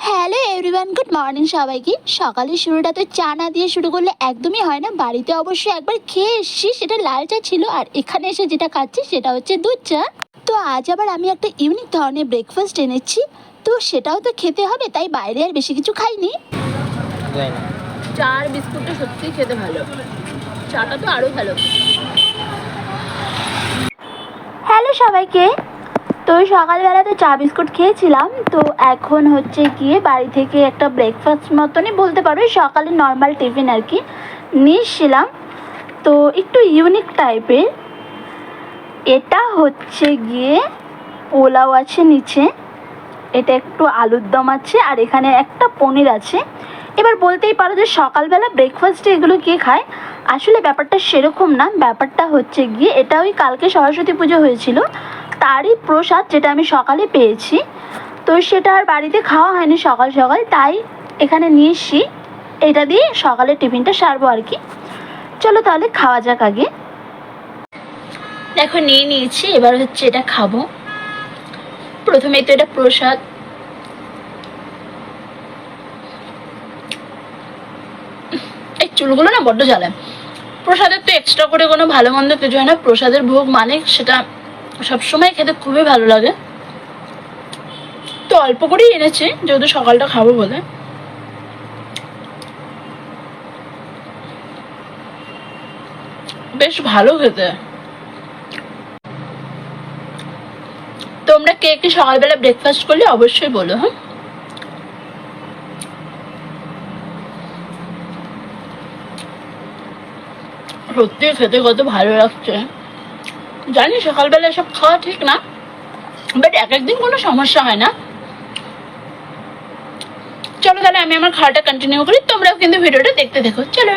Hello everyone, good morning সবাইকে। সকালের শুরুটা তো চা না দিয়ে শুরু করলে একদমই হয় না। বাড়িতে অবশ্যই একবার খেয়ে এসেছি, সেটা লাল চা ছিল, আর এখানে এসে যেটা খাচ্ছি সেটা হচ্ছে দুধ চা। তো আজ আবার আমি একটা ইউনিক ধরনের ব্রেকফাস্ট এনেছি, তো সেটাও তো খেতে হবে, তাই বাইরে আর বেশি কিছু খাইনি। চা আর বিস্কুটটা সত্যিই খেতে ভালো, চাটা তো আরও ভালো। হ্যালো সবাইকে। তো সকালবেলা তো চা বিস্কুট খেয়েছিলাম, তো এখন হচ্ছে গিয়ে বাড়ি থেকে একটা ব্রেকফাস্ট মতনই বলতে পারো, সকালে নর্মাল টিফিন আর কি নিয়ে এসেছিলাম। তো একটু ইউনিক টাইপের, এটা হচ্ছে গিয়ে পোলাও আছে নিচে, এটা একটু আলুর দম আছে, আর এখানে একটা পনির আছে। এবার বলতেই পারো যে সকালবেলা ব্রেকফাস্টে এগুলো কে খায়। আসলে ব্যাপারটা সেরকম না, ব্যাপারটা হচ্ছে গিয়ে এটা ওই কালকে সরস্বতী পুজো হয়েছিল, তারই প্রসাদ, যেটা আমি সকালে পেয়েছি। তো সেটা আর বাড়িতে খাওয়া হয়নি সকাল সকাল, তাই এখানে নিয়ে এসছি, এটা দিয়ে সকালের টিফিনটা সারবো আর কি। চলো তাহলে খাওয়া যাক আগে। দেখো নিয়ে নিয়েছি, এবার হচ্ছে এটা খাবো। প্রথমেই তো এটা প্রসাদ, এই চুলগুলো না বড্ড জ্বালায়। প্রসাদের তো এক্সট্রা করে কোনো ভালো মন্দ কিছু হয় না, প্রসাদের ভোগ মানে সেটা সবসময় খেতে খুবই ভালো লাগে। তো অল্প করেই এনেছি যেহেতু সকালটা খাবো বলে। বেশ ভালো খেতে। তোমরা কে কে সকালবেলা ব্রেকফাস্ট করলে অবশ্যই বলো। হ্যাঁ, সত্যি খেতে কত ভালো লাগছে। জানি সকালবেলা এসব খাওয়া ঠিক না, বাট এক একদিন কোনো সমস্যা হয় না। চলো তাহলে আমি আমার খাওয়াটা কন্টিনিউ করি, তোমরাও কিন্তু ভিডিওটা দেখতে দেখো। চলো।